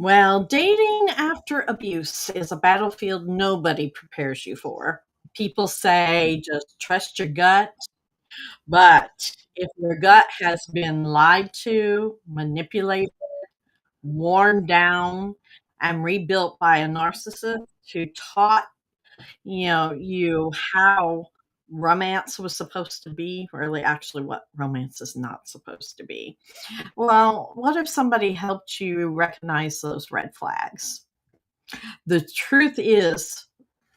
Well, dating after abuse is a battlefield nobody prepares you for. People say just trust your gut, but if your gut has been lied to, manipulated, worn down, and rebuilt by a narcissist who taught you how romance was supposed to be, really actually what romance is not supposed to be. Well, what if somebody helped you recognize those red flags? The truth is,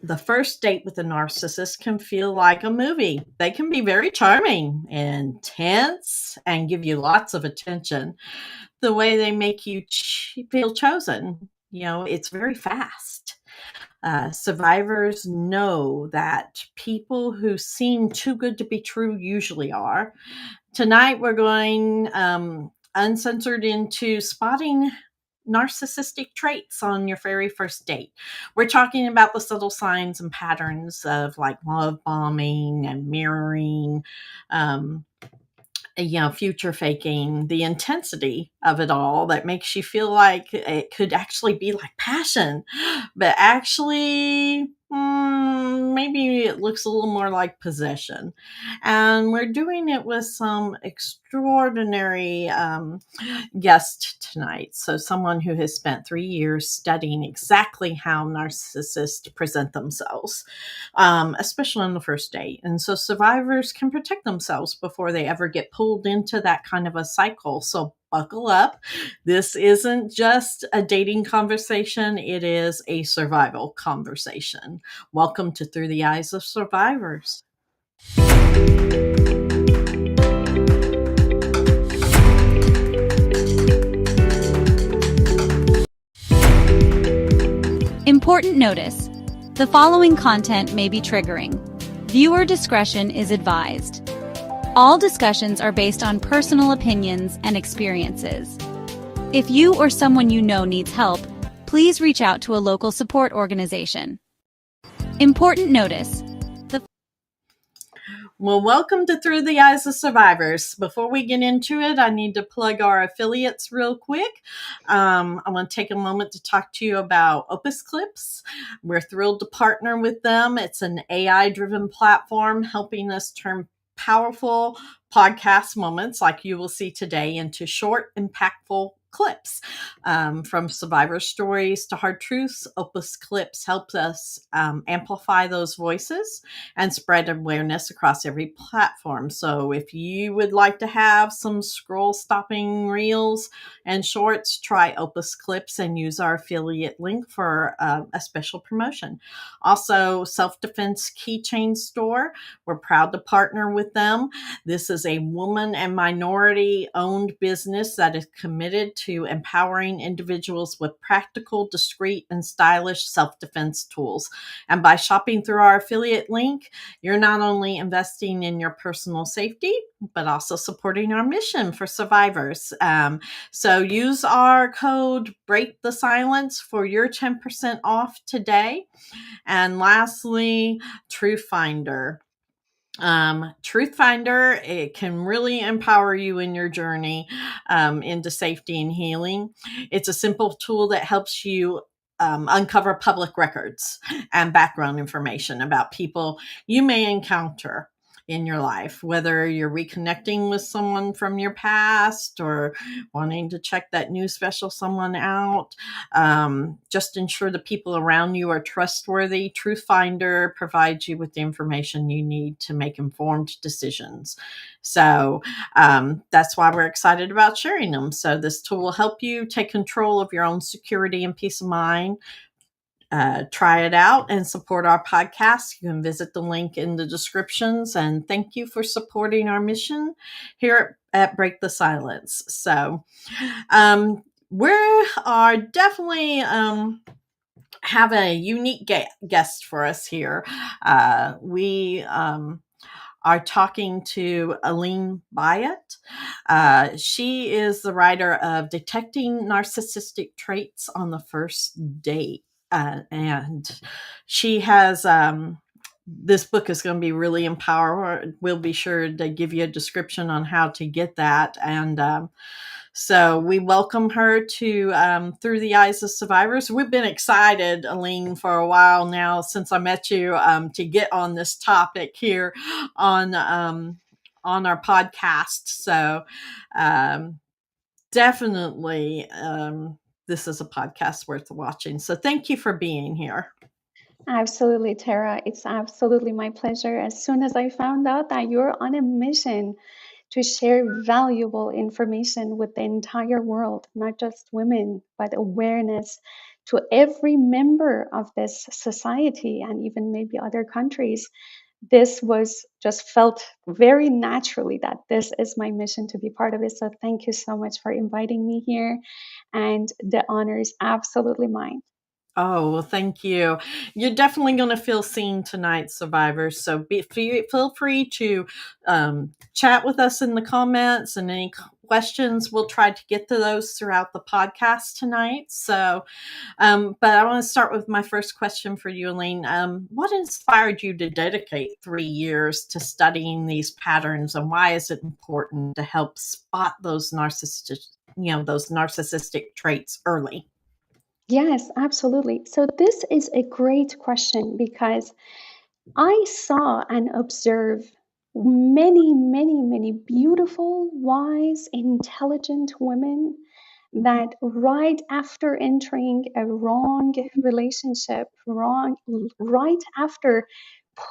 the first date with a narcissist can feel like a movie. They can be very charming, intense, and give you lots of attention. The way they make you feel chosen, it's very fast. Survivors know that people who seem too good to be true usually are. Tonight, we're going uncensored into spotting narcissistic traits on your very first date. We're talking about the subtle signs and patterns of like love bombing and mirroring, um, future faking, the intensity of it all that makes you feel like it could actually be like passion, but actually, maybe it looks a little more like possession. And we're doing it with some extraordinary guest tonight. So, someone who has spent 3 years studying exactly how narcissists present themselves, especially on the first date. And so, survivors can protect themselves before they ever get pulled into that kind of a cycle. So, buckle up. This isn't just a dating conversation, it is a survival conversation. Welcome to Through the Eyes of Survivors. Important notice: the following content may be triggering. Viewer discretion is advised. All discussions are based on personal opinions and experiences. If you or someone you know needs help, please reach out to a local support organization. Important notice: Well, welcome to Through the Eyes of Survivors. Before we get into it, I need to plug our affiliates real quick. I want to take a moment to talk to you about Opus Clips. We're thrilled to partner with them. It's an AI-driven platform helping us turn powerful podcast moments like you will see today into short, impactful clips. From survivor stories to hard truths, Opus Clips helps us amplify those voices and spread awareness across every platform. So if you would like to have some scroll stopping reels and shorts, try Opus Clips and use our affiliate link for a special promotion. Also, Self-Defense Keychain Store. We're proud to partner with them. This is a woman and minority owned business that is committed to empowering individuals with practical, discreet, and stylish self-defense tools. And by shopping through our affiliate link, you're not only investing in your personal safety, but also supporting our mission for survivors. So use our code Break the Silence for your 10% off today. And lastly, Truth Finder. Truth Finder, it can really empower you in your journey into safety and healing. It's a simple tool that helps you uncover public records and background information about people you may encounter in your life, whether you're reconnecting with someone from your past or wanting to check that new special someone out. Just ensure the people around you are trustworthy. Truth Finder provides you with the information you need to make informed decisions. So that's why we're excited about sharing them. So this tool will help you take control of your own security and peace of mind. Try it out and support our podcast. You can visit the link in the descriptions. And thank you for supporting our mission here at Break the Silence. So we are definitely have a unique guest for us here. We are talking to Eileen Bayat. She is the writer of Detecting Narcissistic Traits on the First Date. And she has this book is going to be really empowering. We'll be sure to give you a description on how to get that. And so we welcome her to Through the Eyes of Survivors. We've been excited, Eileen, for a while now since I met you to get on this topic here on our podcast. So definitely this is a podcast worth watching. So thank you for being here. Absolutely, Tara. It's absolutely my pleasure. As soon as I found out that you're on a mission to share valuable information with the entire world, not just women, but awareness to every member of this society and even maybe other countries, this was just felt very naturally that this is my mission to be part of it. So thank you so much for inviting me here. And the honor is absolutely mine. Oh, well, thank you. You're definitely going to feel seen tonight, survivors. So feel free to chat with us in the comments and any questions. We'll try to get to those throughout the podcast tonight. So, but I want to start with my first question for you, Elaine. What inspired you to dedicate 3 years to studying these patterns, and why is it important to help spot those narcissistic traits early? Yes, absolutely. So this is a great question because I saw and observed many, many, many beautiful, wise, intelligent women that right after entering a wrong relationship, right after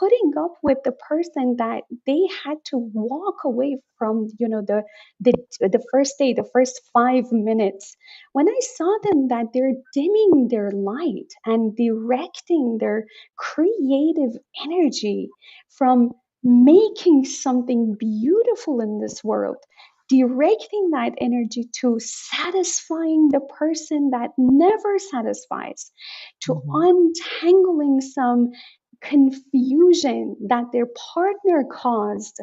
putting up with the person that they had to walk away from, the first day, the first 5 minutes, when I saw them that they're dimming their light and directing their creative energy from making something beautiful in this world, directing that energy to satisfying the person that never satisfies, to Mhm. untangling some confusion that their partner caused.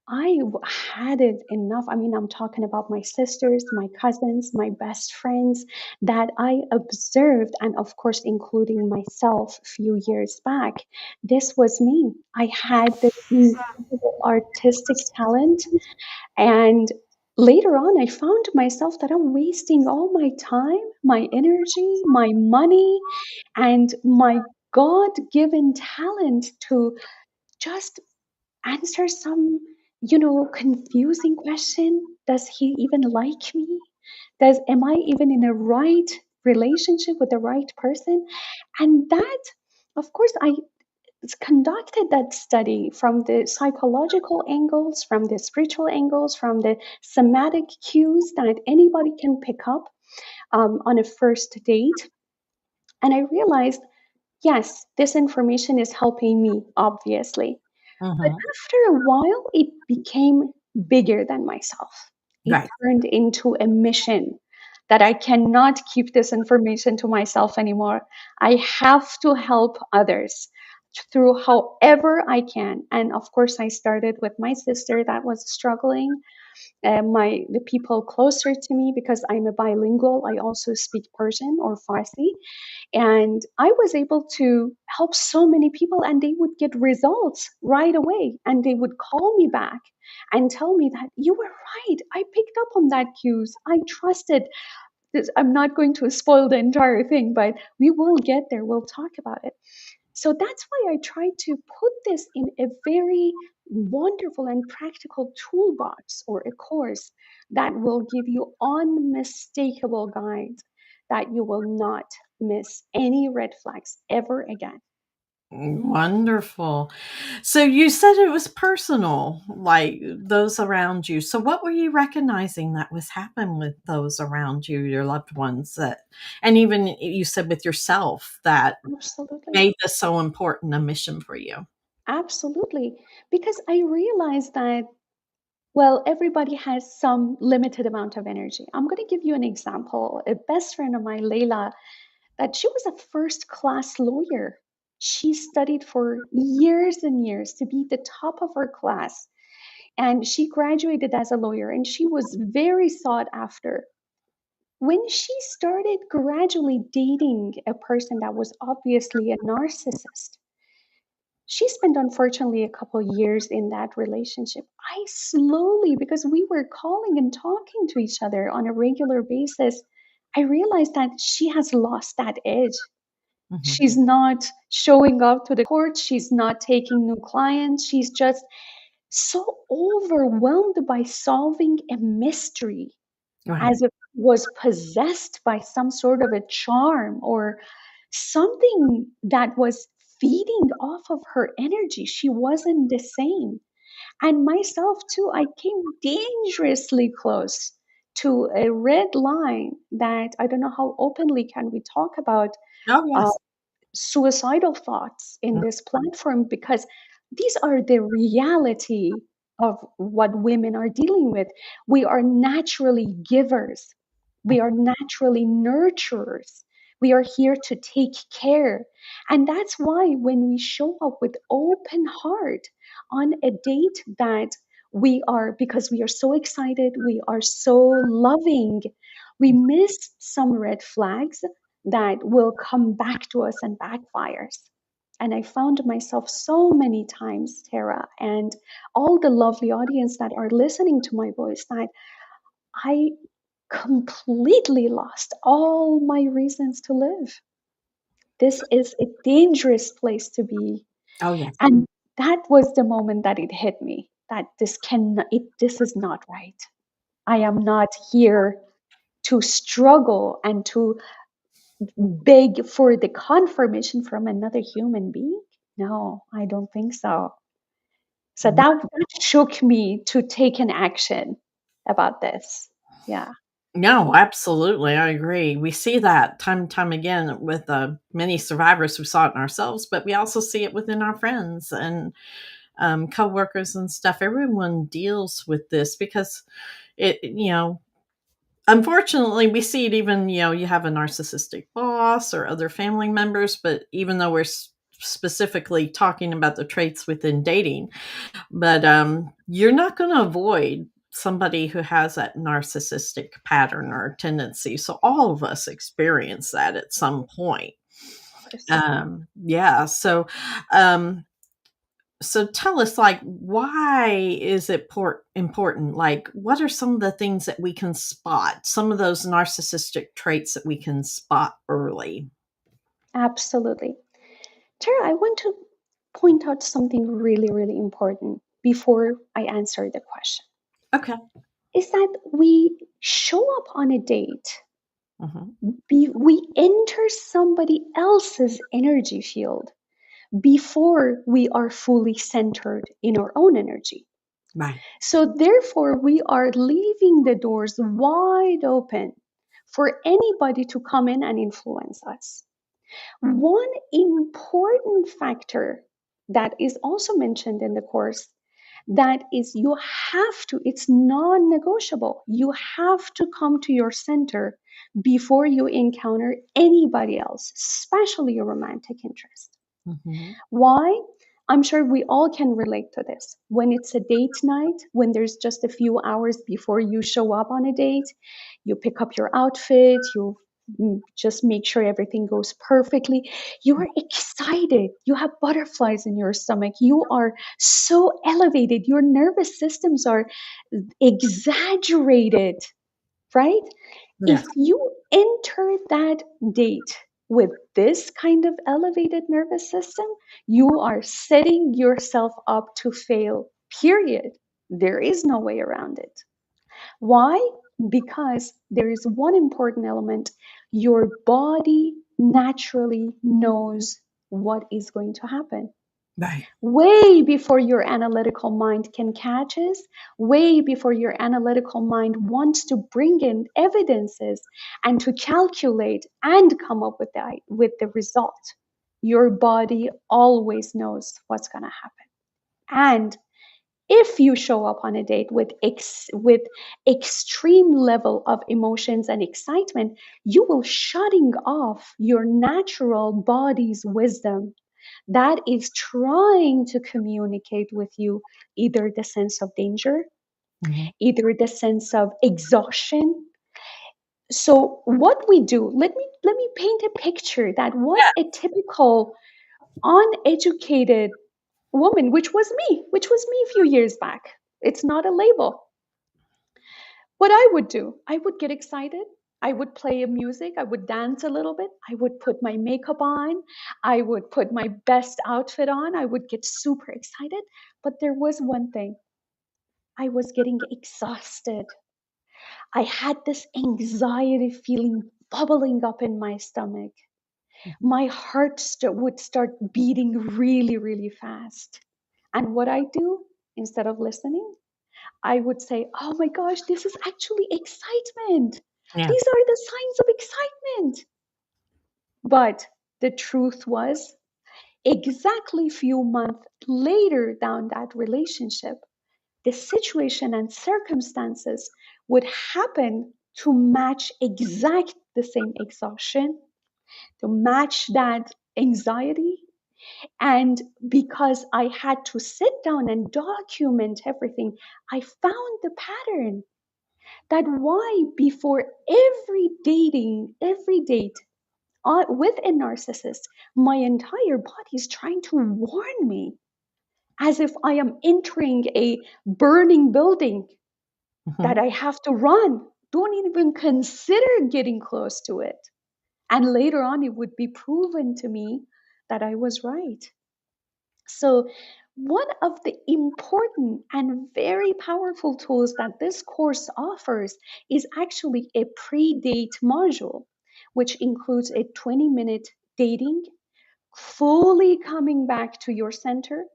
I had it enough. I mean, I'm talking about my sisters, my cousins, my best friends that I observed, and of course, including myself a few years back. This was me. I had this incredible artistic talent, and later on, I found myself that I'm wasting all my time, my energy, my money, and my God given talent to just answer some, confusing question. Does he even like me? Am I even in a right relationship with the right person? And that, of course, I conducted that study from the psychological angles, from the spiritual angles, from the somatic cues that anybody can pick up on a first date. And I realized, yes, this information is helping me, obviously. But Mhm. after a while, it became bigger than myself. It Right. turned into a mission that I cannot keep this information to myself anymore. I have to help others through however I can. And of course, I started with my sister that was struggling, the people closer to me because I'm a bilingual. I also speak Persian or Farsi, and I was able to help so many people, and they would get results right away. And they would call me back and tell me that you were right. I picked up on that cues. I trusted this. I'm not going to spoil the entire thing, but we will get there. We'll talk about it. So that's why I try to put this in a very wonderful and practical toolbox or a course that will give you unmistakable guides that you will not miss any red flags ever again. Wonderful. So you said it was personal, like those around you. So what were you recognizing that was happening with those around you, your loved ones that, and even you said with yourself that Absolutely. made this so important a mission for you? Absolutely. Because I realized that, well, everybody has some limited amount of energy. I'm going to give you an example. A best friend of mine, Layla, that she was a first class lawyer. She studied for years and years to be the top of her class. And she graduated as a lawyer and she was very sought after. When she started gradually dating a person that was obviously a narcissist, She spent, unfortunately, a couple years in that relationship. I slowly, because we were calling and talking to each other on a regular basis, I realized that she has lost that edge. Mhm. She's not showing up to the court. She's not taking new clients. She's just so overwhelmed by solving a mystery, Right. as if it was possessed by some sort of a charm or something that was feeding off of her energy. She wasn't the same. And myself too, I came dangerously close to a red line that I don't know how openly can we talk about Oh, uh, yes. suicidal thoughts in Mm. this platform, because these are the reality of what women are dealing with. We are naturally givers, we are naturally nurturers. We are here to take care. And that's why when we show up with open heart on a date that we are, because we are so excited, we are so loving, we miss some red flags that will come back to us and backfires. And I found myself so many times, Tara, and all the lovely audience that are listening to my voice, that I completely lost all my reasons to live. This is a dangerous place to be. Oh, yes. And that was the moment that it hit me that this is not right. I am not here to struggle and to beg for the confirmation from another human being? No, I don't think so. So that shook me to take an action about this. Yeah, No, absolutely. I agree. We see that time and time again with many survivors who saw it in ourselves, but we also see it within our friends and coworkers and stuff. Everyone deals with this because unfortunately, we see it even, you have a narcissistic boss or other family members, but even though we're specifically talking about the traits within dating, but you're not going to avoid somebody who has that narcissistic pattern or tendency. So all of us experience that at some point. of course. Yeah. Um, so tell us, like, why is it important? Like, what are some of the things that we can spot? Some of those narcissistic traits that we can spot early? Absolutely. Tara, I want to point out something really, really important before I answer the question. Okay. Is that we show up on a date, Hmm. we enter somebody else's energy field before we are fully centered in our own energy. Right. So, therefore, we are leaving the doors wide open for anybody to come in and influence us. One important factor that is also mentioned in the course, that is, you have to, it's non-negotiable, you have to come to your center before you encounter anybody else, especially your romantic interest. Hmm. Why? I'm sure we all can relate to this. When it's a date night, when there's just a few hours before you show up on a date, you pick up your outfit, you just make sure everything goes perfectly. You are excited. You have butterflies in your stomach. You are so elevated. Your nervous systems are exaggerated, right? If Yes. you enter that date with this kind of elevated nervous system, you are setting yourself up to fail, period. There is no way around it. Why? Because there is one important element. Your body naturally knows what is going to happen Right. way before your analytical mind can catch us, way before your analytical mind wants to bring in evidences and to calculate and come up with the result. Your body always knows what's going to happen. And if you show up on a date with with extreme level of emotions and excitement, you will shutting off your natural body's wisdom that is trying to communicate with you either the sense of danger, Hmm. either the sense of exhaustion. So what we do, let me paint a picture that what Yeah. a typical uneducated woman, which was me a few years back. It's not a label. What I would do, I would get excited. I would play music. I would dance a little bit. I would put my makeup on. I would put my best outfit on. I would get super excited. But there was one thing, I was getting exhausted. I had this anxiety feeling bubbling up in my stomach. My heart would start beating really, really fast. And what I do, instead of listening, I would say, oh my gosh, this is actually excitement. Yeah. These are the signs of excitement. But the truth was, exactly few months later down that relationship, the situation and circumstances would happen to match exact the same exhaustion, to match that anxiety. And because I had to sit down and document everything, I found the pattern that why before every date with a narcissist, my entire body is trying to warn me as if I am entering a burning building that I have to run. Don't even consider getting close to it. And later on, it would be proven to me that I was right. So, one of the important and very powerful tools that this course offers is actually a pre date module, which includes a 20-minute dating, fully coming back to your center,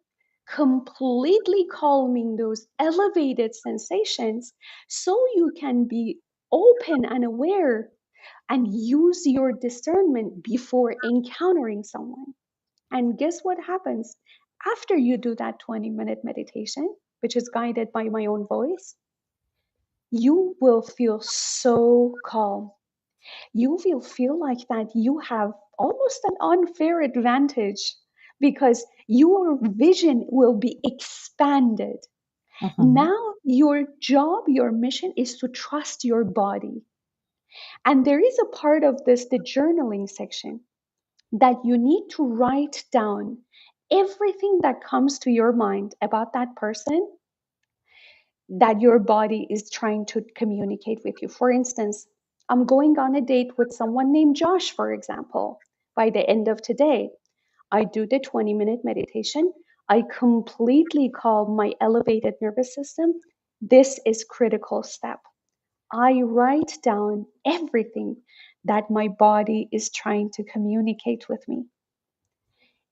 completely calming those elevated sensations so you can be open and aware and use your discernment before encountering someone. And guess what happens after you do that 20-minute meditation, which is guided by my own voice? You will feel so calm. You will feel like that you have almost an unfair advantage because your vision will be expanded. Mm-hmm. Now, your job, your mission is to trust your body. And there is a part of this, the journaling section, that you need to write down everything that comes to your mind about that person that your body is trying to communicate with you. For instance, I'm going on a date with someone named Josh, for example. By the end of today, I do the 20-minute meditation. I completely calm my elevated nervous system. This is critical step. I write down everything that my body is trying to communicate with me.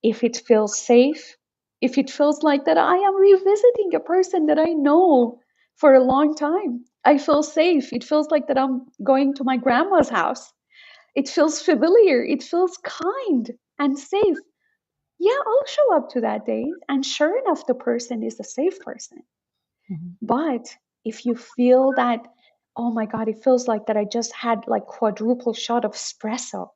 If it feels safe, if it feels like that I am revisiting a person that I know for a long time, I feel safe. It feels like that I'm going to my grandma's house. It feels familiar. It feels kind and safe. Yeah, I'll show up to that date. And sure enough, the person is a safe person. Mm-hmm. But if you feel that, oh my God, it feels like that I just had like quadruple shot of espresso,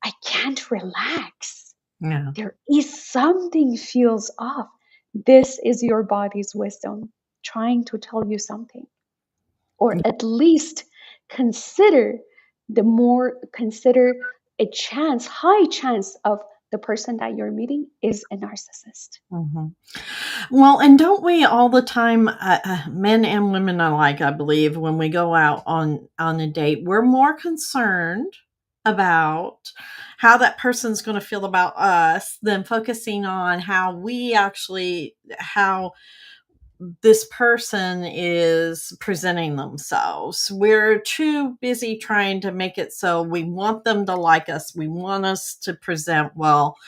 I can't relax. Yeah. There is something feels off. This is your body's wisdom trying to tell you something, or at least consider consider a chance, high chance of the person that you're meeting is a narcissist. Mm-hmm. Well, and don't we all the time, men and women alike, I believe, when we go out on a date, we're more concerned about how that person's going to feel about us than focusing on how this person is presenting themselves. We're too busy trying to make it so we want them to like us. We want us to present well.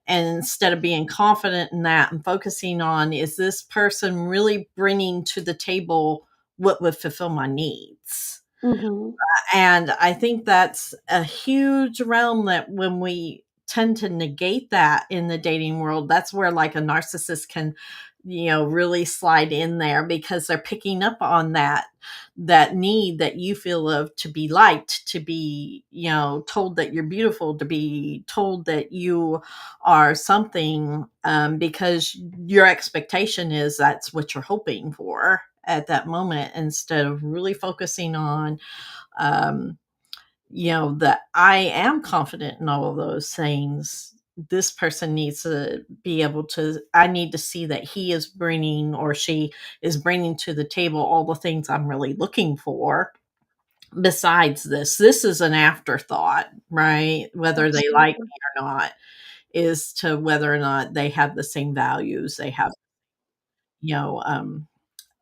And instead of being confident in that and focusing on, is this person really bringing to the table what would fulfill my needs? Mm-hmm. And I think that's a huge realm that when we tend to negate that in the dating world, that's where like a narcissist can, really slide in there because they're picking up on that need that you feel of to be liked, to be, told that you're beautiful, to be told that you are something, because your expectation is that's what you're hoping for at that moment instead of really focusing on that I am confident in all of those things this person needs to be able to, I need to see that he is bringing or she is bringing to the table all the things I'm really looking for. Besides this, this is an afterthought, right? Whether they like Absolutely. me or not, is to whether or not they have the same values, they have, you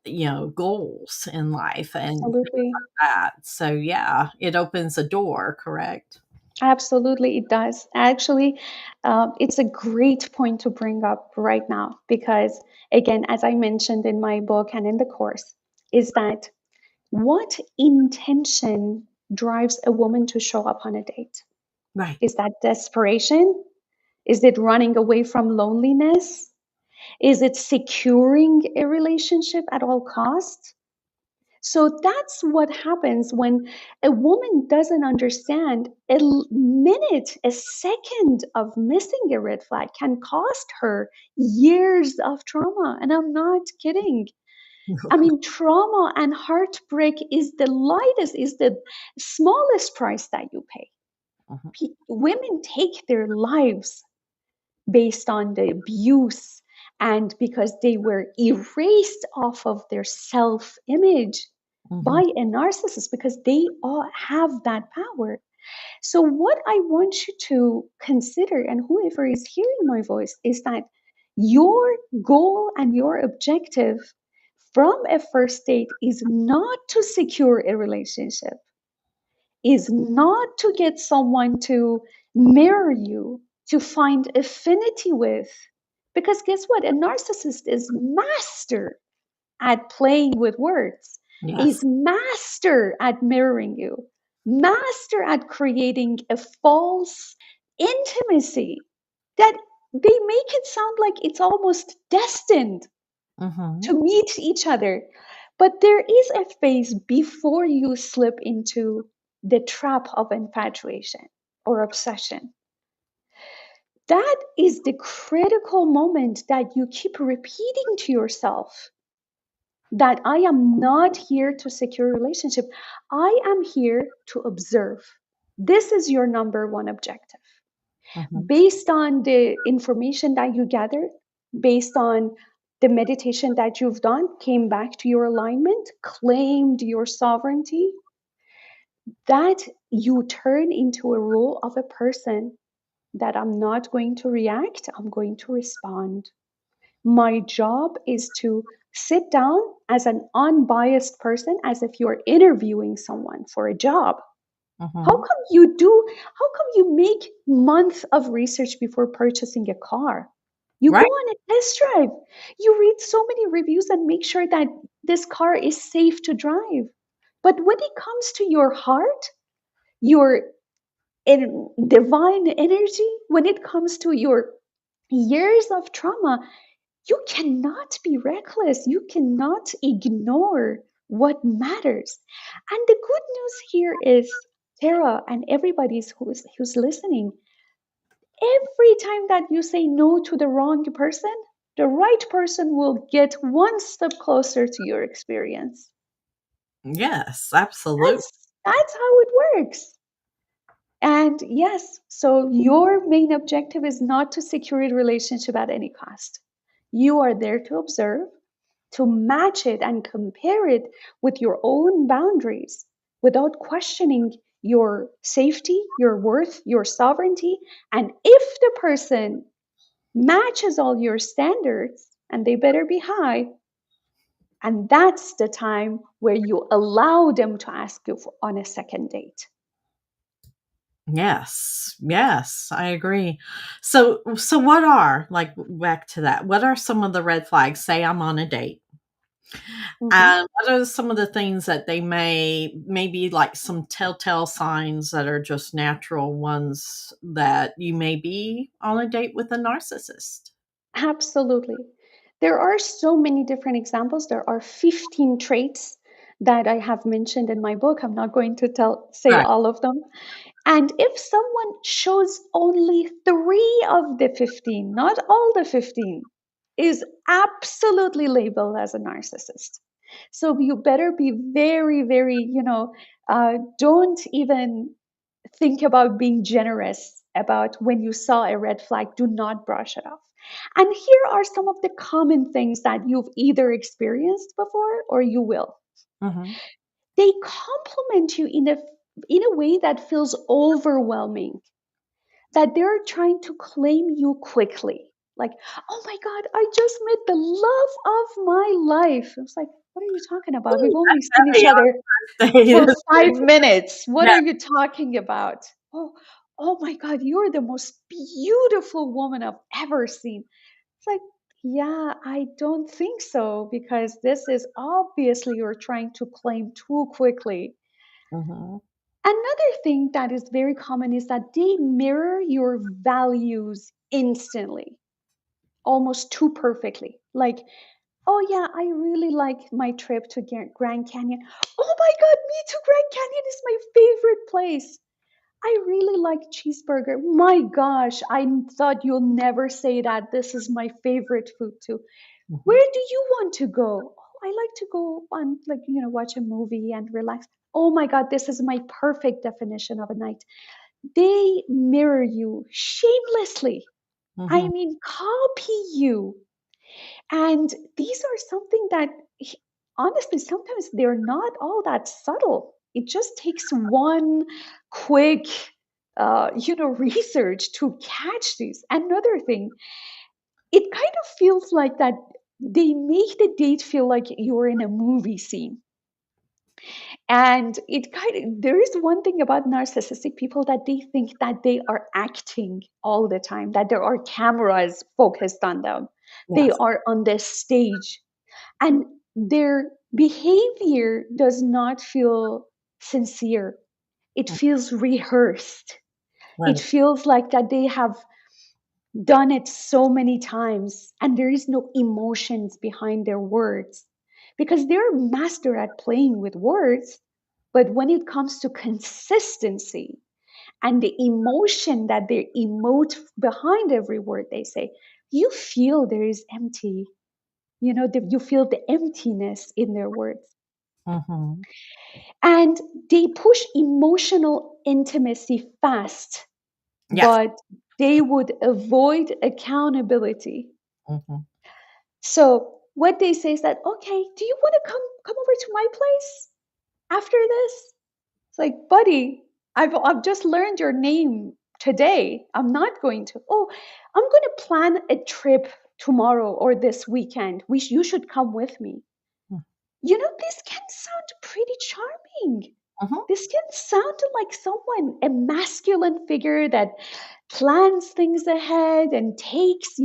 know, goals in life and things Absolutely. like that. So yeah, it opens a door, correct? Absolutely, it does. Actually, it's a great point to bring up right now because, again, as I mentioned in my book and in the course, is that what intention drives a woman to show up on a date? Right. Is that desperation? Is it running away from loneliness? Is it securing a relationship at all costs? So that's what happens when a woman doesn't understand minute, a second of missing a red flag can cost her years of trauma. And I'm not kidding. I mean, trauma and heartbreak is the lightest, is the smallest price that you pay. Mhm. Women take their lives based on the abuse and because they were erased off of their self image by Mhm. a narcissist because they all have that power. So, what I want you to consider, and whoever is hearing my voice, is that your goal and your objective from a first date is not to secure a relationship, is not to get someone to mirror you, to find affinity with. Because guess what? A narcissist is master at playing with words, is Yes. master at mirroring you, master at creating a false intimacy that they make it sound like it's almost destined Mhm. to meet each other. But there is a phase before you slip into the trap of infatuation or obsession. That is the critical moment that you keep repeating to yourself that I am not here to secure a relationship. I am here to observe. This is your number one objective. Mhm. Based on the information that you gathered, based on the meditation that you've done, came back to your alignment, claimed your sovereignty, that you turn into a rule of a person that I'm not going to react, I'm going to respond. My job is to sit down as an unbiased person, as if you're interviewing someone for a job. How Mhm. come you do? How come you make months of research before purchasing a car? You go Right. on a test drive. You read so many reviews and make sure that this car is safe to drive. But when it comes to your heart, your divine energy, when it comes to your years of trauma, you cannot be reckless. You cannot ignore what matters. And the good news here is, Tara, and who's listening, every time that you say no to the wrong person, the right person will get one step closer to your experience. Yes, absolutely. That's how it works. And yes, so your main objective is not to secure a relationship at any cost. You are there to observe, to match it and compare it with your own boundaries without questioning your safety, your worth, your sovereignty. And if the person matches all your standards, and they better be high, and that's the time where you allow them to ask you on a second date. Yes. Yes, I agree. So what are, like, back to that, what are some of the red flags? Say I'm on a date. Mhm. And what are some of the things that they maybe like some telltale signs that are just natural ones that you may be on a date with a narcissist? Absolutely. There are so many different examples. There are 15 traits that I have mentioned in my book. I'm not going to say Right. all of them. And if someone shows only 3 of the 15, not all the 15, is absolutely labeled as a narcissist. So you better be very, very, don't even think about being generous about when you saw a red flag, do not brush it off. And here are some of the common things that you've either experienced before or you will. Mhm. They compliment you in a way that feels overwhelming, that they're trying to claim you quickly. Like, oh my God, I just met the love of my life. It's like, what are you talking about? We've Ooh, only that's seen each heavy on other first date, for isn't 5 minutes. What Yeah. are you talking about? Oh, oh my God, you're the most beautiful woman I've ever seen. It's like, yeah, I don't think so, because this is obviously you're trying to claim too quickly. Mhm. Another thing that is very common is that they mirror your values instantly, almost too perfectly. Like, oh yeah, I really like my trip to Grand Canyon. Oh my God, me too. Grand Canyon is my favorite place. I really like cheeseburger. My gosh, I thought you'll never say that. This is my favorite food too. Mhm. Where do you want to go? Oh, I like to go on, like, watch a movie and relax. Oh my God, this is my perfect definition of a night. They mirror you shamelessly. I Mhm. mean, copy you. And these are something that, honestly, sometimes they're not all that subtle. It just takes one quick, research to catch these. Another thing, it kind of feels like that they make the date feel like you're in a movie scene. And there is one thing about narcissistic people, that they think that they are acting all the time, that there are cameras focused on them. They Yes. are on the stage, and their behavior does not feel sincere. It feels rehearsed. It Right. feels like that they have done it so many times and there is no emotions behind their words, because they're master at playing with words. But when it comes to consistency and the emotion that they emote behind every word they say, you feel there is empty, you feel the emptiness in their words. Mhm. And they push emotional intimacy fast, Yes. but they would avoid accountability. Mhm. So what they say is that, okay, do you want to come over to my place after this? It's like, buddy, I've just learned your name today. I'm not going to. Oh, I'm going to plan a trip tomorrow or this weekend. You should come with me. This can sound pretty charming. Mhm. This can sound like someone, a masculine figure that plans things ahead and takes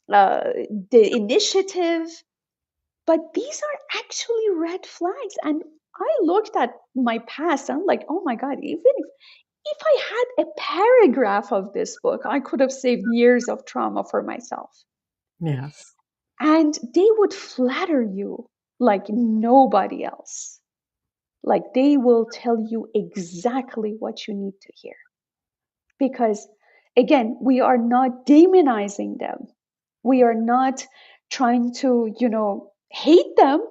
uh, the initiative. But these are actually red flags. And I looked at my past and I'm like, oh my God, even if I had a paragraph of this book, I could have saved years of trauma for myself. Yes. And they would flatter you like nobody else. Like they will tell you exactly what you need to hear. Because again, we are not demonizing them. We are not trying to, hate them,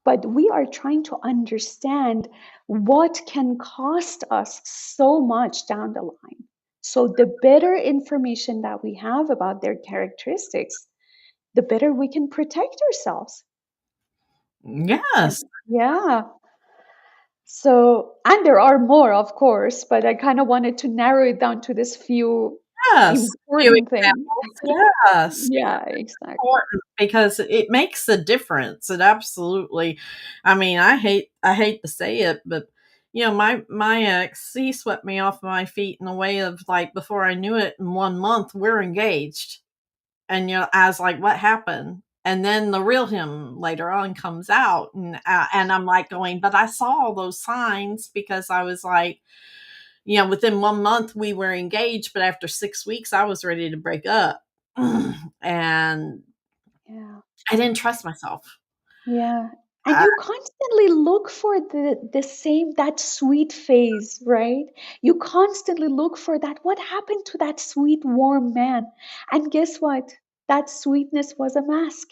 but we are trying to understand what can cost us so much down the line. So the better information that we have about their characteristics, the better we can protect ourselves. And Yes. yeah. So, and there are more, of course, but I kind of wanted to narrow it down to this few Yes. Few important things. examples. Yes. Yeah, exactly. Important because it makes a difference. It absolutely. I mean, I hate to say it, but my ex, he swept me off my feet in a way of like before I knew it, in 1 month we're engaged. And I was like, what happened? And then the real him later on comes out, and I'm like going, but I saw all those signs because I was like, within 1 month we were engaged, but after 6 weeks I was ready to break up, and Yeah. I didn't trust myself. Yeah. And I, you constantly look for the same, that sweet phase, right? You constantly look for that. What happened to that sweet, warm man? And guess what? That sweetness was a mask.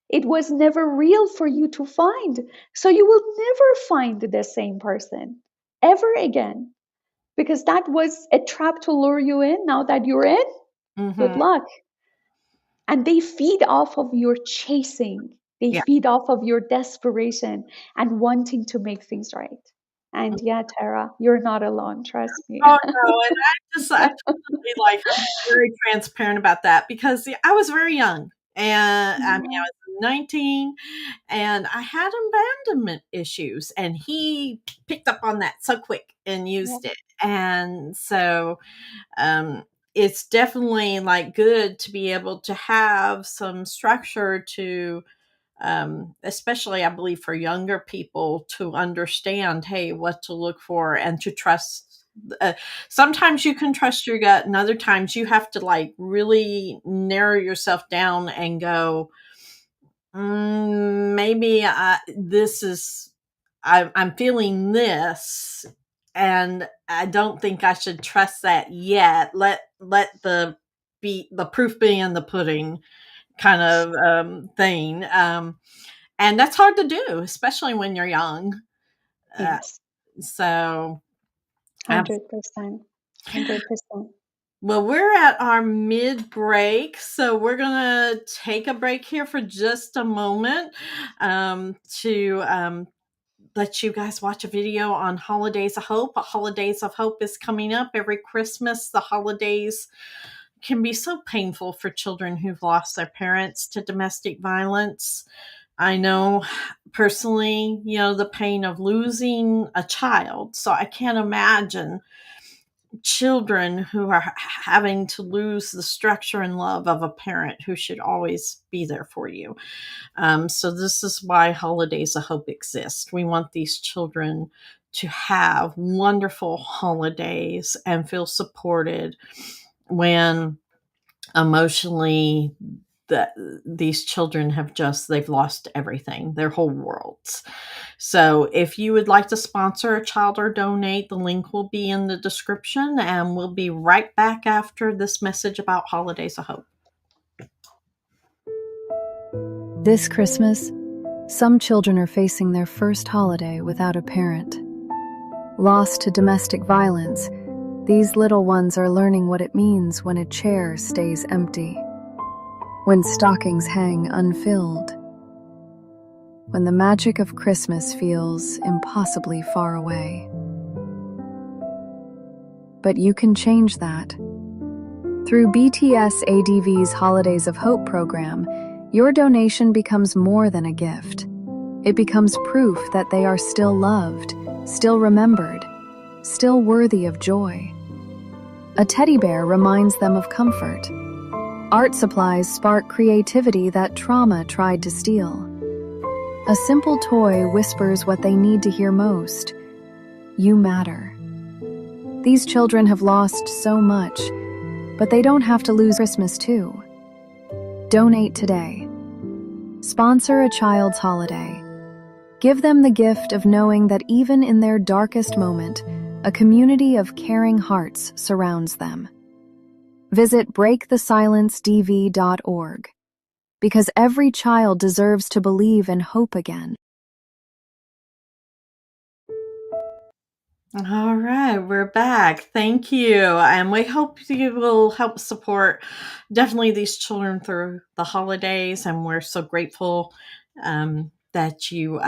It was never real for you to find. So you will never find the same person ever again, because that was a trap to lure you in. Now that you're in, good Mm-hmm. luck. And they feed off of your chasing. They Yeah. feed off of your desperation and wanting to make things right. And yeah, Tara, you're not alone. Trust me. Oh no, and I totally like I'm very transparent about that because yeah, I was very young. And I mean, I Yeah. was 19 and I had abandonment issues, and he picked up on that so quick and Yeah. used it. And so um, it's definitely like good to be able to have some structure to especially I believe for younger people to understand, hey, what to look for and to trust. Sometimes you can trust your gut, and other times you have to like really narrow yourself down and go, maybe this is, I'm feeling this, and I don't think I should trust that yet. Let the proof be in the pudding kind of thing. And that's hard to do, especially when you're young. Uh, Yes. so, ab- 100%. 100%. well, we're at our mid break, so we're gonna take a break here for just a moment to let you guys watch a video on Holidays of Hope. Holidays of Hope is coming up every Christmas. The holidays can be so painful for children who've lost their parents to domestic violence. I know personally, the pain of losing a child. So I can't imagine children who are having to lose the structure and love of a parent who should always be there for you. So this is why Holidays of Hope exist. We want these children to have wonderful holidays and feel supported when emotionally that these children they've lost everything, their whole worlds. So if you would like to sponsor a child or donate, the link will be in the description, and we'll be right back after this message about Holidays of Hope. This Christmas, some children are facing their first holiday without a parent. Lost to domestic violence, these little ones are learning what it means when a chair stays empty, when stockings hang unfilled, when the magic of Christmas feels impossibly far away. But you can change that. Through BTS ADV's Holidays of Hope program, your donation becomes more than a gift. It becomes proof that they are still loved, still remembered, still worthy of joy. A teddy bear reminds them of comfort. Art supplies spark creativity that trauma tried to steal. A simple toy whispers what they need to hear most: you matter. These children have lost so much, but they don't have to lose Christmas too. Donate today. Sponsor a child's holiday. Give them the gift of knowing that even in their darkest moment, a community of caring hearts surrounds them. Visit breakthesilencedv.org, because every child deserves to believe in hope again. All right, we're back. Thank you. And we hope you will help support definitely these children through the holidays. And we're so grateful that you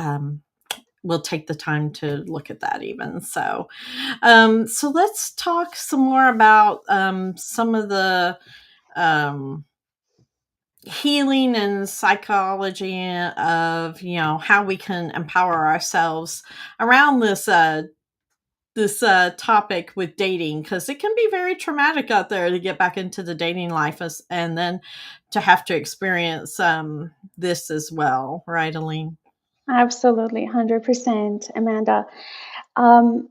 will take the time to look at that even. So let's talk some more about some of the healing and psychology of, how we can empower ourselves around this topic with dating, because it can be very traumatic out there to get back into the dating life and then to have to experience this as well, right, Eileen? Absolutely. 100%, Amanda. Um,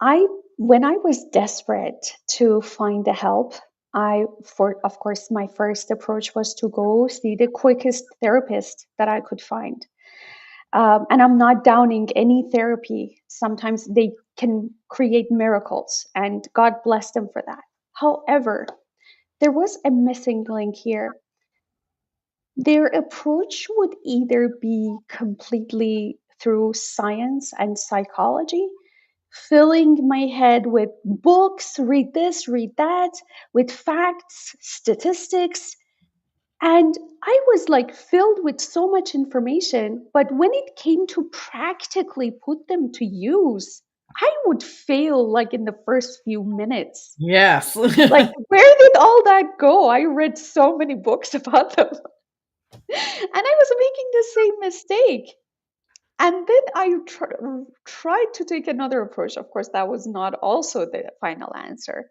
I when I was desperate to find the help, of course, my first approach was to go see the quickest therapist that I could find. And I'm not downing any therapy. Sometimes they can create miracles, and God bless them for that. However, there was a missing link here. Their approach would either be completely through science and psychology, filling my head with books, read this, read that, with facts, statistics. And I was like filled with so much information. But when it came to practically put them to use, I would fail like in the first few minutes. Yes. Like, where did all that go? I read so many books about them. And I was making the same mistake. And then I tried to take another approach. Of course, that was not also the final answer.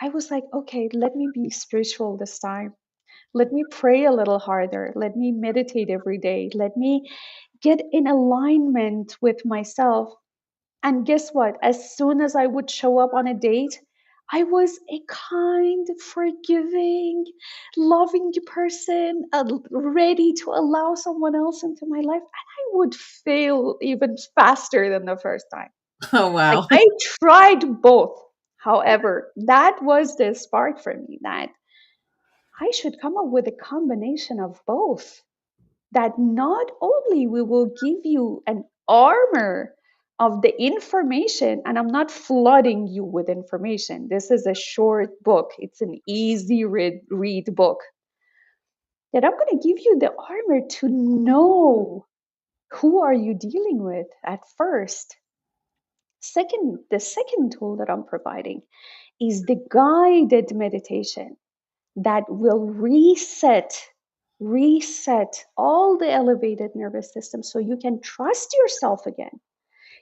I was like, okay, let me be spiritual this time. Let me pray a little harder. Let me meditate every day. Let me get in alignment with myself. And guess what? As soon as I would show up on a date, I was a kind, forgiving, loving person, ready to allow someone else into my life. And I would fail even faster than the first time. Oh, Like wow. I tried both. However, that was the spark for me that I should come up with a combination of both. That not only we will give you an armor of the information, and I'm not flooding you with information. This is a short book. It's an easy read book. That I'm going to give you the armor to know who are you dealing with at first. Second, the second tool that I'm providing is the guided meditation that will reset all the elevated nervous system so you can trust yourself again.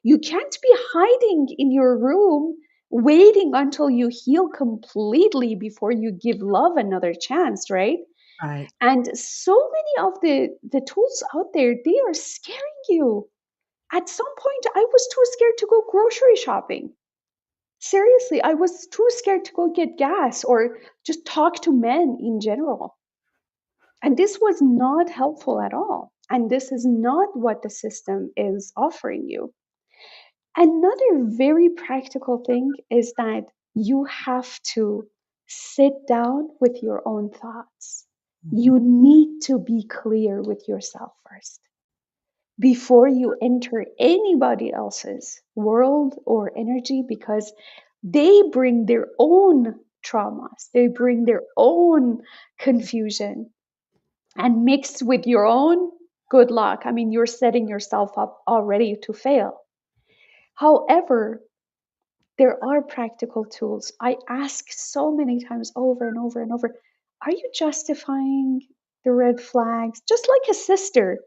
You can't be hiding in your room waiting until you heal completely before you give love another chance, right? Right. And so many of the tools out there, they are scaring you. At some point, I was too scared to go grocery shopping. Seriously, I was too scared to go get gas or just talk to men in general. And this was not helpful at all. And this is not what the system is offering you. Another very practical thing is that you have to sit down with your own thoughts. Mhm. You need to be clear with yourself first before you enter anybody else's world or energy because they bring their own traumas, they bring their own confusion, and mixed with your own, good luck. I mean, you're setting yourself up already to fail. However, there are practical tools. I ask so many times over and over and over, are you justifying the red flags? Just like a sister.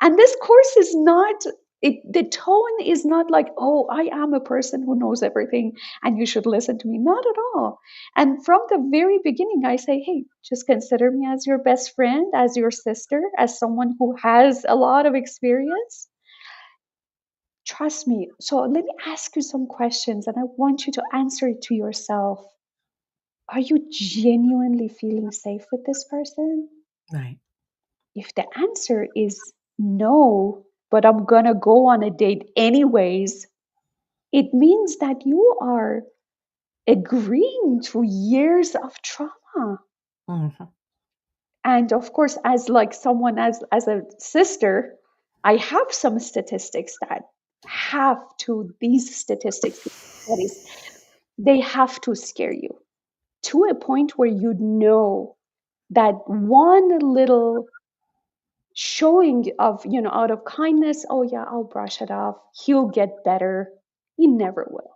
And this course is not, the tone is not like, oh, I am a person who knows everything and you should listen to me. Not at all. And from the very beginning, I say, hey, just consider me as your best friend, as your sister, as someone who has a lot of experience. Trust me. So let me ask you some questions and I want you to answer it to yourself. Are you genuinely feeling safe with this person? Right. If the answer is no, but I'm gonna go on a date anyways, it means that you are agreeing to years of trauma. Mhm. And of course, as like someone as a sister, I have some statistics that have to these statistics, studies, they have to scare you to a point where you know that one little showing of, out of kindness, oh yeah, I'll brush it off, he'll get better. He never will.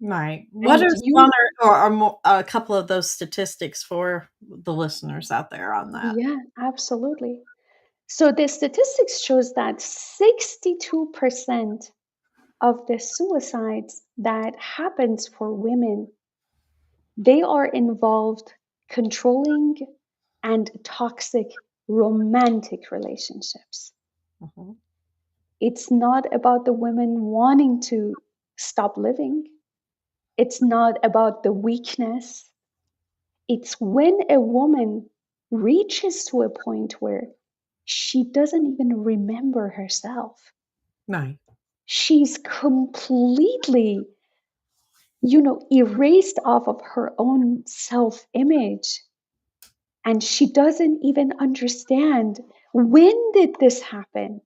Right. What And are one you, or more, a couple of those statistics for the listeners out there on that? yeah, absolutely. So the statistics shows that 62% of the suicides that happens for women, they are involved controlling and toxic romantic relationships. Mhm. It's not about the women wanting to stop living. It's not about the weakness. It's when a woman reaches to a point where she doesn't even remember herself. Right. She's completely, erased off of her own self image. And she doesn't even understand when did this happen?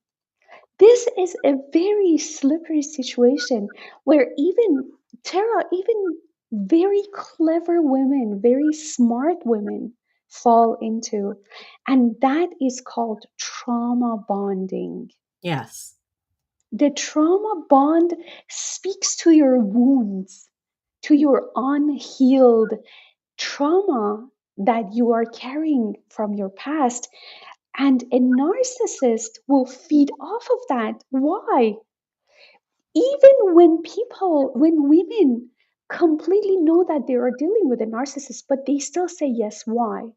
This is a very slippery situation where even Tara, even very clever women, very smart women fall into, and that is called trauma bonding. Yes. The trauma bond speaks to your wounds, to your unhealed trauma that you are carrying from your past. And a narcissist will feed off of that. Why? Even when women completely know that they are dealing with a narcissist, but they still say yes. Why?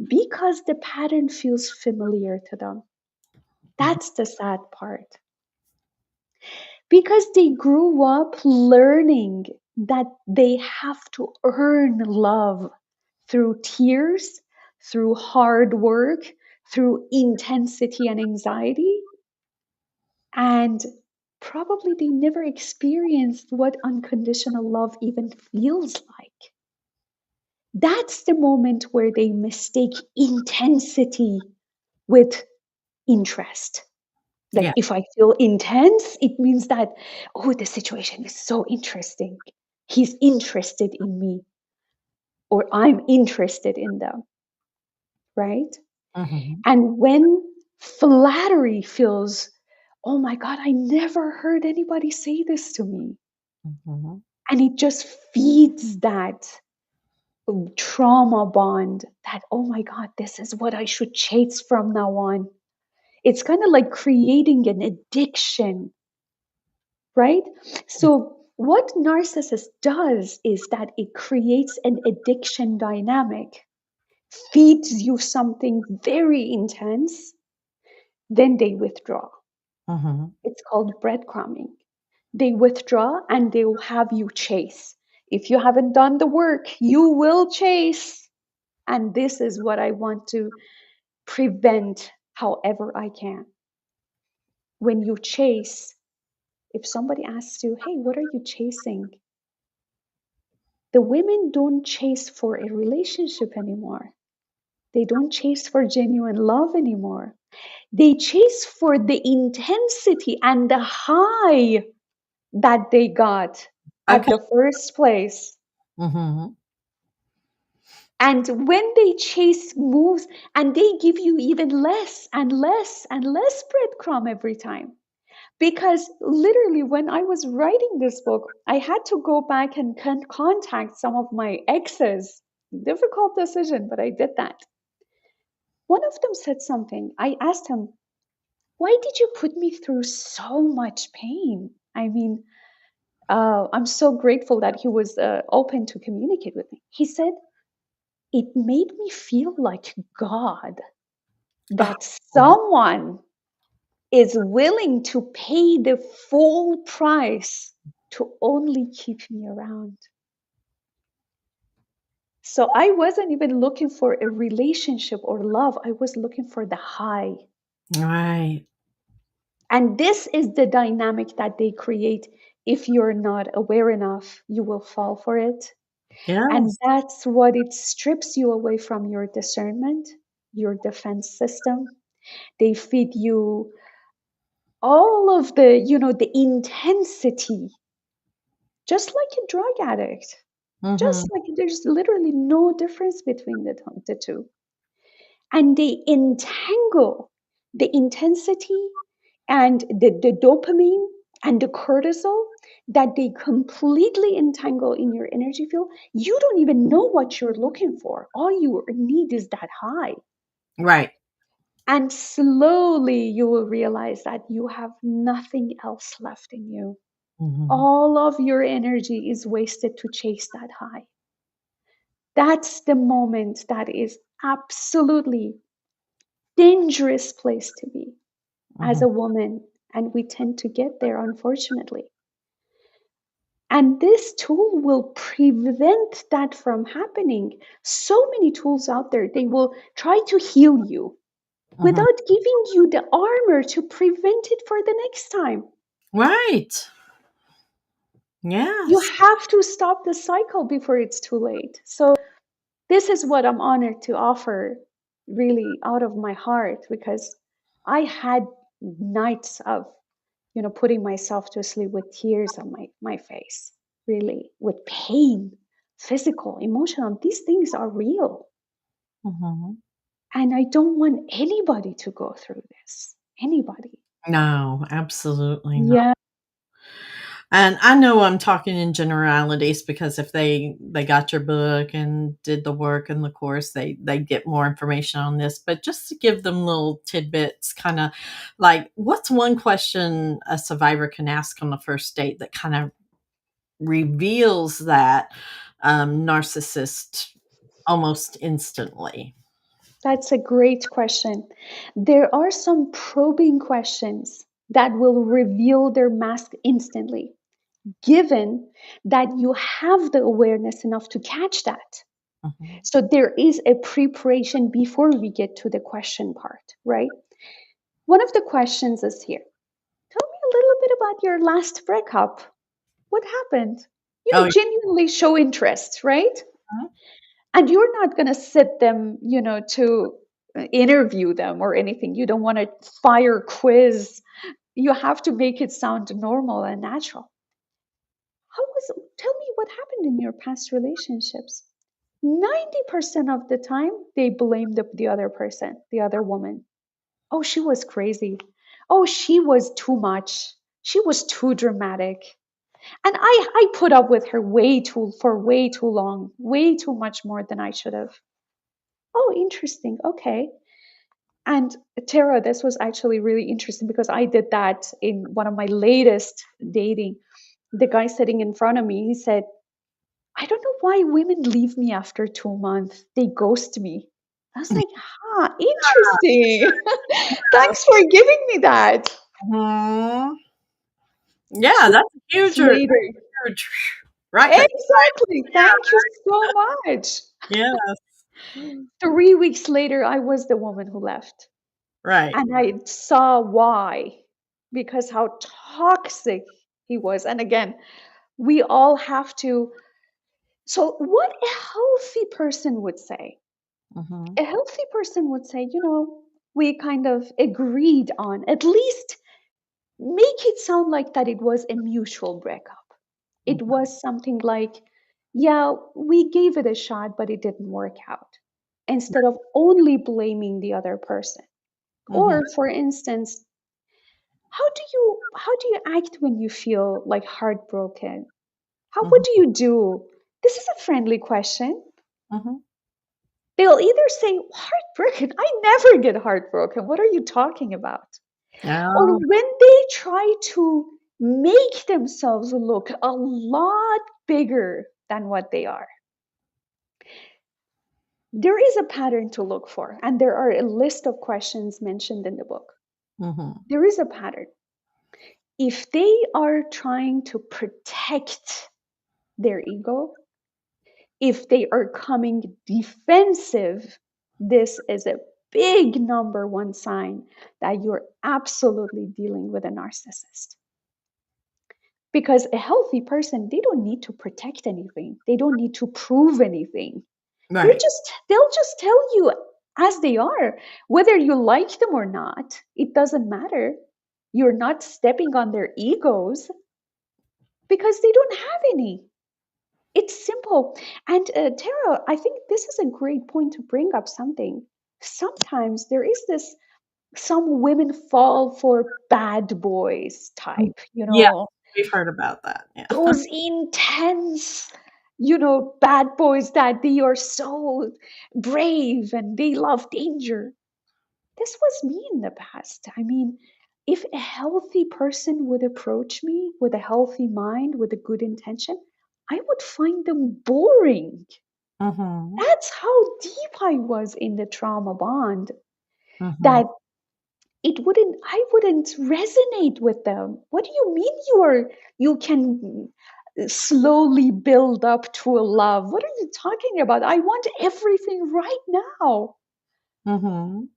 Because the pattern feels familiar to them. That's the sad part. Because they grew up learning that they have to earn love through tears, through hard work, through intensity and anxiety. And probably they never experienced what unconditional love even feels like. That's the moment where they mistake intensity with interest. Like Yeah. if I feel intense, it means that, oh, the situation is so interesting. He's interested in me, or I'm interested in them, right? Mm-hmm. And when flattery feels, oh my God, I never heard anybody say this to me. Mm-hmm. And it just feeds that trauma bond that, oh my God, this is what I should chase from now on. It's kind of like creating an addiction, right? So, what narcissist does is that it creates an addiction dynamic, feeds you something very intense, then they withdraw. Mm-hmm. It's called breadcrumbing. They withdraw and they will have you chase. If you haven't done the work, you will chase. And this is what I want to prevent however I can. When you chase, if somebody asks you, hey, what are you chasing? The women don't chase for a relationship anymore. They don't chase for genuine love anymore. They chase for the intensity and the high that they got at Okay. the first place. Mm-hmm. And when they chase moves and they give you even less and less and less breadcrumb every time. Because literally, when I was writing this book, I had to go back and contact some of my exes. Difficult decision, but I did that. One of them said something. I asked him, why did you put me through so much pain? I mean, I'm so grateful that he was open to communicate with me. He said, it made me feel like God, that Oh, someone is willing to pay the full price to only keep me around. So I wasn't even looking for a relationship or love. I was looking for the high. right. And this is the dynamic that they create. If you're not aware enough, you will fall for it. And Yes. that's what it strips you away from your discernment, your defense system. They feed you all of the intensity, just like a drug addict. Mm-hmm. Just like there's literally no difference between the two. And they entangle the intensity and the dopamine and the cortisol, that they completely entangle in your energy field. You don't even know what you're looking for. All you need is that high. Right. And slowly you will realize that you have nothing else left in you. Mm-hmm. All of your energy is wasted to chase that high. That's the moment that is absolutely dangerous place to be as Mm-hmm. a woman, and we tend to get there, unfortunately. And this tool will prevent that from happening. So many tools out there, they will try to heal you Mm-hmm. without giving you the armor to prevent it for the next time. Right. You Yes. have to stop the cycle before it's too late. So this is what I'm honored to offer, really out of my heart, because I had nights of, putting myself to sleep with tears on my face, really, with pain, physical, emotional. These things are real. Mm-hmm. And I don't want anybody to go through this. Anybody. No, absolutely not. Yeah. And I know I'm talking in generalities because if they got your book and did the work and the course, they get more information on this. But just to give them little tidbits, kind of like, what's one question a survivor can ask on the first date that kind of reveals that narcissist almost instantly? That's a great question. There are some probing questions that will reveal their mask instantly, given that you have the awareness enough to catch that. Mm-hmm. So there is a preparation before we get to the question part, right? One of the questions is here. Tell me a little bit about your last breakup. What happened? Oh, Genuinely show interest, right? yeah. And you're not going to sit them, to interview them or anything. You don't want to fire quiz. You have to make it sound normal and natural. Tell me what happened in your past relationships. 90% of the time, they blame the other person, the other woman. Oh, she was crazy. Oh, she was too much. She was too dramatic. And I put up with her for way too long, way too much more than I should have. Oh, interesting. Okay. And Tara, this was actually really interesting because I did that in one of my latest dating. The guy sitting in front of me, he said, I don't know why women leave me after 2 months. They ghost me. I was like, interesting. Thanks for giving me that. Mhm. Yeah, 2 that's months huge. later. Huge. Right. Exactly. Thank you so much. Yeah. 3 weeks later, I was the woman who left. Right. And I saw why, because how toxic he was. And again, we all have to. So, what a healthy person would say, Mhm. a healthy person would say, we kind of agreed on, at least make it sound like that it was a mutual breakup. It Mhm. was something like, yeah, we gave it a shot, but it didn't work out, instead of only blaming the other person. Mhm. Or, for instance, how do you act when you feel like heartbroken? What Mhm. do you do? This is a friendly question. Mhm. They'll either say, heartbroken? I never get heartbroken. What are you talking about? Or Oh. when they try to make themselves look a lot bigger than what they are. There is a pattern to look for, and there are a list of questions mentioned in the book. Mhm. There is a pattern. If they are trying to protect their ego, if they are coming defensive, this is a big number one sign that you're absolutely dealing with a narcissist. Because a healthy person, they don't need to protect anything. They don't need to prove anything. Right. They'll just tell you as they are, whether you like them or not. It doesn't matter. You're not stepping on their egos because they don't have any. It's simple. And Tara, I think this is a great point to bring up something. Sometimes there is this, some women fall for bad boys type, Yeah, we've heard about that. Yeah. those intense, bad boys that they are so brave and they love danger. This was me in the past. I mean, if a healthy person would approach me with a healthy mind, with a good intention, I would find them boring. Mhm. That's how deep I was in the trauma bond, Mhm. that I wouldn't resonate with them. What do you mean you can slowly build up to a love? What are you talking about? I want everything right now. Mhm.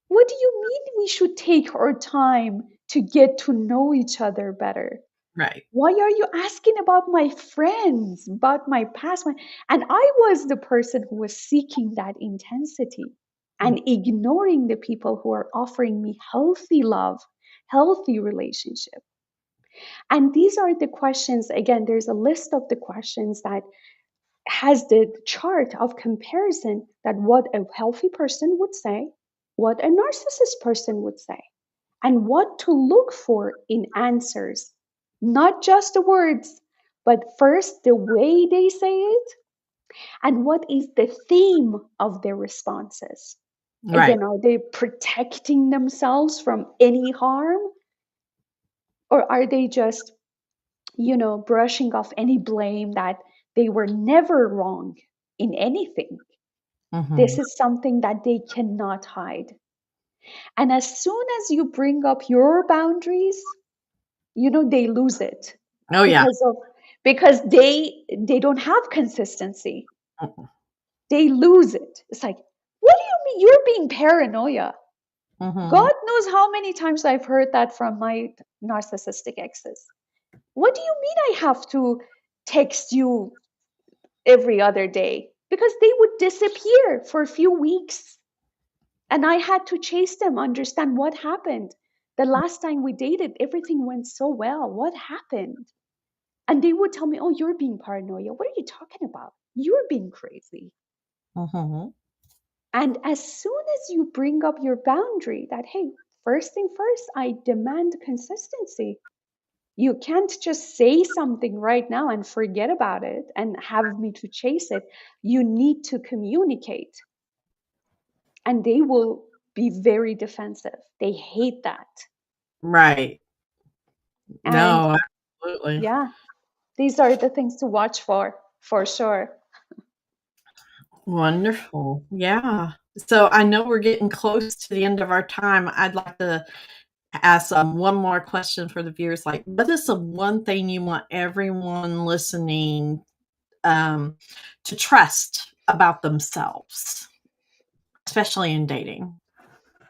What do you mean we should take our time to get to know each other better? Right. Why are you asking about my friends, about my past? And I was the person who was seeking that intensity Mm. and ignoring the people who are offering me healthy love, healthy relationship? And these are the questions, again, there's a list of the questions that has the chart of comparison that what a healthy person would say, what a narcissist person would say, and what to look for in answers. Not just the words, but first the way they say it, and what is the theme of their responses. Right. Again, are they protecting themselves from any harm? Or are they just, brushing off any blame that they were never wrong in anything? This is something that they cannot hide. And as soon as you bring up your boundaries, they lose it Oh, yeah. because they don't have consistency. They lose it. It's like, what do you mean you're being paranoia? God knows how many times I've heard that from my narcissistic exes. What do you mean I have to text you every other day? Because they would disappear for a few weeks. And I had to chase them, understand what happened. The last time we dated, everything went so well. What happened? And they would tell me, oh, you're being paranoia. What are you talking about? You're being crazy. And as soon as you bring up your boundary that, hey, first thing first, I demand consistency. You can't just say something right now and forget about it and have me to chase it. You need to communicate. And they will be very defensive. They hate that. Right. And No, absolutely. yeah, these are the things to watch for sure. Wonderful. Yeah. So I know we're getting close to the end of our time. I'd like to ask one more question for the viewers. Like, what is the one thing you want everyone listening to trust about themselves, especially in dating?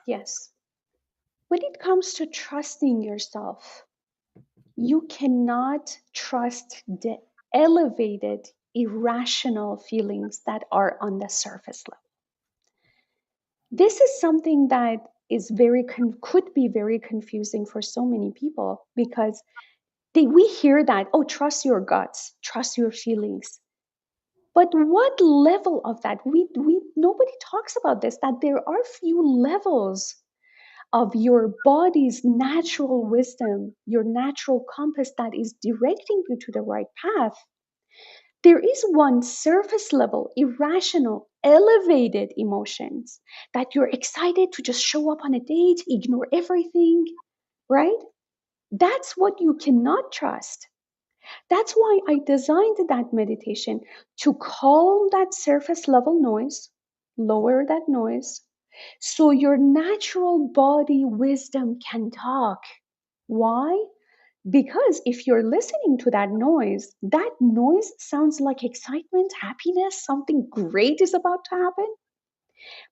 Yes. When it comes to trusting yourself, you cannot trust the elevated, irrational feelings that are on the surface level. This is something that is could be very confusing for so many people because we hear that, oh, trust your guts, trust your feelings. But what level of that? Nobody talks about this, that there are few levels of your body's natural wisdom, your natural compass that is directing you to the right path. There is one surface level, irrational, elevated emotions that you're excited to just show up on a date, ignore everything, right? That's what you cannot trust. That's why I designed that meditation to calm that surface level noise, lower that noise, so your natural body wisdom can talk. Why? Because if you're listening to that noise sounds like excitement, happiness, something great is about to happen.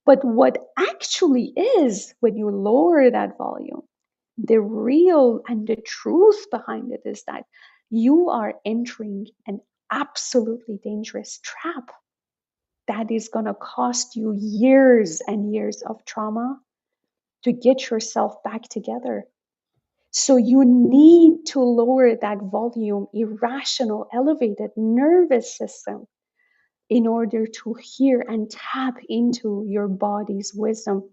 But what actually is, when you lower that volume, the real and the truth behind it is that you are entering an absolutely dangerous trap that is going to cost you years and years of trauma to get yourself back together. So you need to lower that volume, irrational, elevated nervous system in order to hear and tap into your body's wisdom.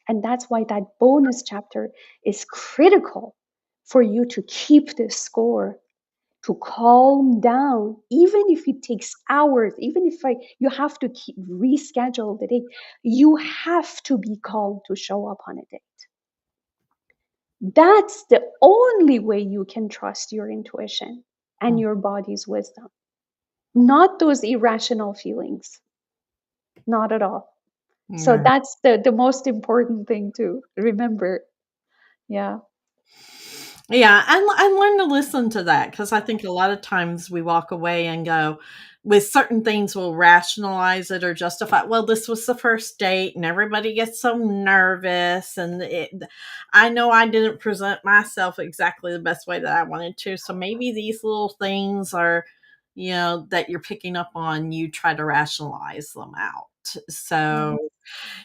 And that's why that bonus chapter is critical for you to keep the score, to calm down, even if it takes hours, even if you have to reschedule the date, you have to be called to show up on a date. That's the only way you can trust your intuition and your body's wisdom, not those irrational feelings, not at all. So that's the most important thing to remember. Yeah. Yeah, I learned to listen to that because I think a lot of times we walk away and go, with certain things, we'll rationalize it or justify, well, this was the first date and everybody gets so nervous. And I know I didn't present myself exactly the best way that I wanted to. So maybe these little things are, that you're picking up on, you try to rationalize them out. So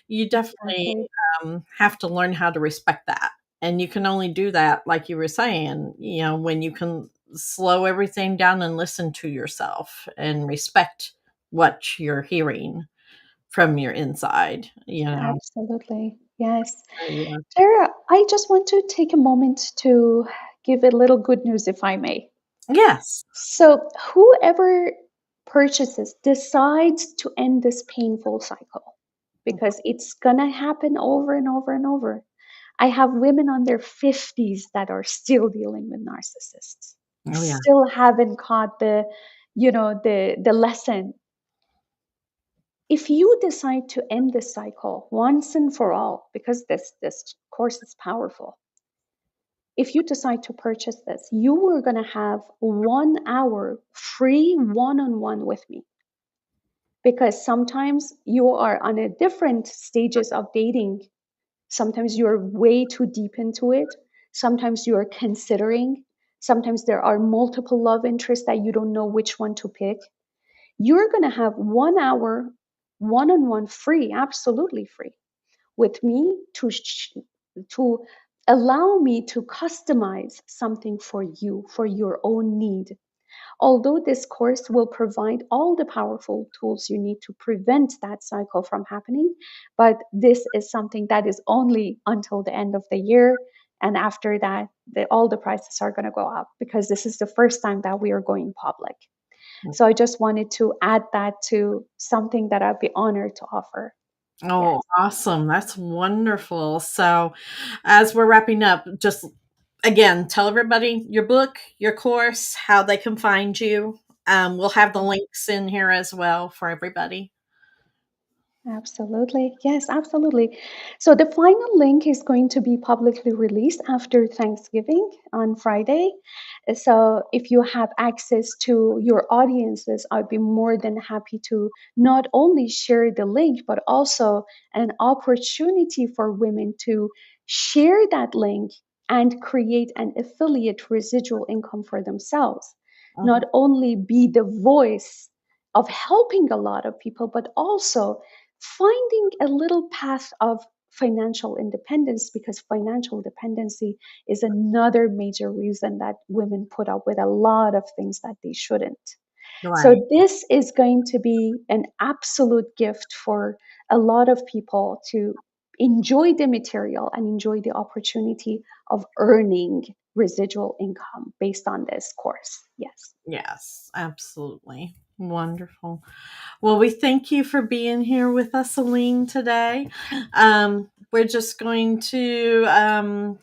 you definitely Exactly. have to learn how to respect that And you can only do that, like you were saying, when you can slow everything down and listen to yourself and respect what you're hearing from your inside. Absolutely. Yes. Yeah. Tara, I just want to take a moment to give a little good news, if I may. Yes. So, whoever decides to end this painful cycle, because it's going to happen over and over and over. I have women on their 50s that are still dealing with narcissists, Oh, yeah. still haven't caught the lesson. If you decide to end this cycle once and for all, because this course is powerful, if you decide to purchase this, you are going to have 1 hour free one-on-one with me. Because sometimes you are on a different stages of dating. Sometimes you're way too deep into it. Sometimes you're considering. Sometimes there are multiple love interests that you don't know which one to pick. You're going to have 1 hour one-on-one free, absolutely free, with me to allow me to customize something for you, for your own need. Although this course will provide all the powerful tools you need to prevent that cycle from happening, but this is something that is only until the end of the year. And after that, all the prices are going to go up because this is the first time that we are going public. So I just wanted to add that to something that I'd be honored to offer. Oh, Yes. awesome. That's wonderful. So, as we're wrapping up, just again, tell everybody your book, your course, how they can find you. We'll have the links in here as well for everybody. Absolutely. Yes, absolutely. So the final link is going to be publicly released after Thanksgiving on Friday. So if you have access to your audiences, I'd be more than happy to not only share the link, but also an opportunity for women to share that link and create an affiliate residual income for themselves. Mhm. Not only be the voice of helping a lot of people, but also finding a little path of financial independence, because financial dependency is another major reason that women put up with a lot of things that they shouldn't. Right. So, this is going to be an absolute gift for a lot of people to enjoy the material and enjoy the opportunity of earning residual income based on this course. Yes. Yes, absolutely. Wonderful. Well, we thank you for being here with us, Eileen, today. We're just going to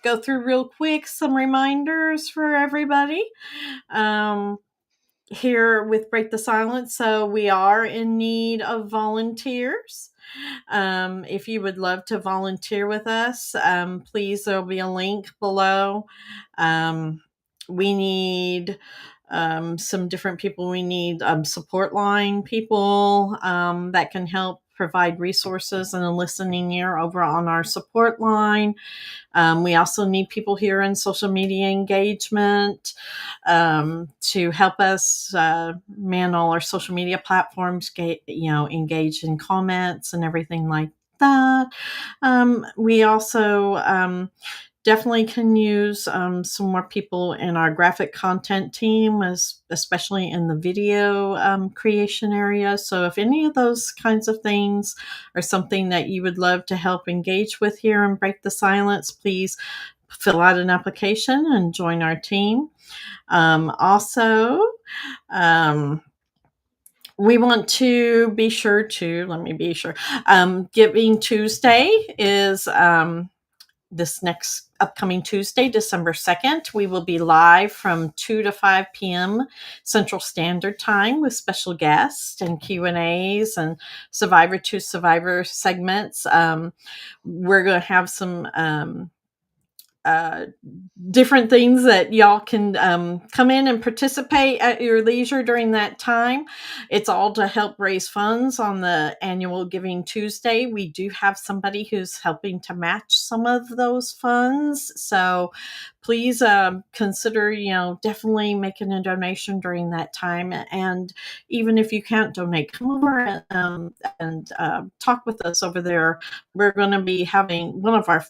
go through real quick some reminders for everybody. Here with Break the Silence. So we are in need of volunteers. If you would love to volunteer with us, please, there'll be a link below. We need some different people. We need support line people that can help provide resources and a listening ear over on our support line. We also need people here in social media engagement to help us man all our social media platforms, engage in comments and everything like that. We also definitely can use some more people in our graphic content team, especially in the video creation area. So if any of those kinds of things are something that you would love to help engage with here and Break the Silence, please fill out an application and join our team. Also, we want to be sure to, let me be sure, Giving Tuesday is this next upcoming Tuesday, December 2nd. We will be live from 2 to 5 p.m. Central Standard Time with special guests and Q&As and Survivor to Survivor segments. We're going to have some different things that y'all can come in and participate at your leisure during that time. It's all to help raise funds on the annual Giving Tuesday. We do have somebody who's helping to match some of those funds. So please consider, definitely making a donation during that time. And even if you can't donate, come over and talk with us over there. We're going to be having one of our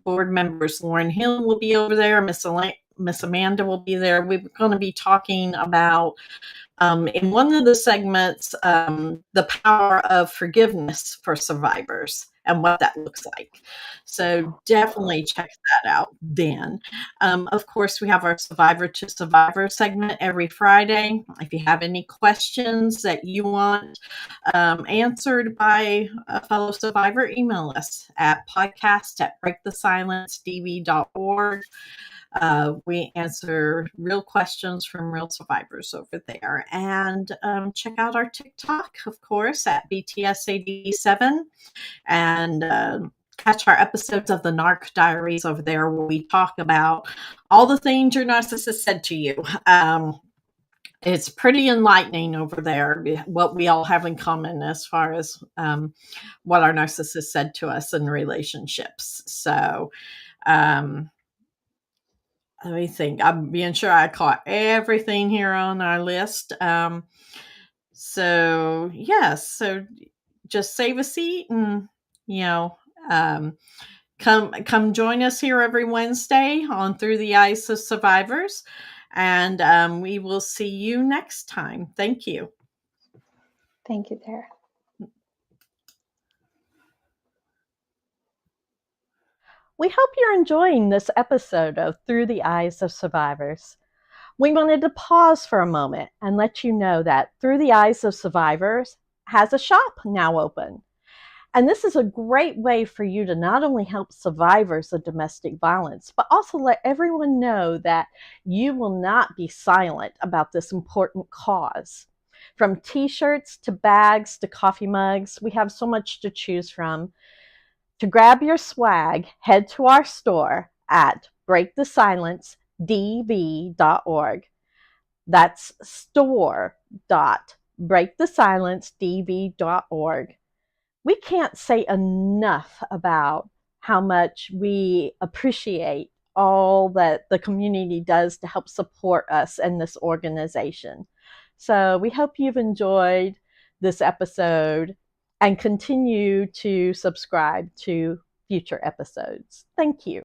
board members Lauren Hill will be over there. Miss Amanda will be there. We're going to be talking about, in one of the segments, the power of forgiveness for survivors and what that looks like. So definitely check that out then. Of course, we have our Survivor to Survivor segment every Friday. If you have any questions that you want answered by a fellow survivor, email us at podcast@breakthesilencedv.org. We answer real questions from real survivors over there. And check out our TikTok, of course, at BTSAD7. And catch our episodes of the Narc Diaries over there, where we talk about all the things your narcissist said to you. It's pretty enlightening over there, what we all have in common as far as what our narcissist said to us in relationships. So, let me think. I'm being sure I caught everything here on our list. So yes, so just save a seat and come join us here every Wednesday on Through the Eyes of Survivors, and we will see you next time. Thank you. Thank you, Tara. We hope you're enjoying this episode of Through the Eyes of Survivors. We wanted to pause for a moment and let you know that Through the Eyes of Survivors has a shop now open. And this is a great way for you to not only help survivors of domestic violence, but also let everyone know that you will not be silent about this important cause. From t-shirts to bags to coffee mugs, we have so much to choose from. To grab your swag, head to our store at breakthesilencedv.org. That's store.breakthesilencedv.org. We can't say enough about how much we appreciate all that the community does to help support us and this organization. So we hope you've enjoyed this episode and continue to subscribe to future episodes. Thank you.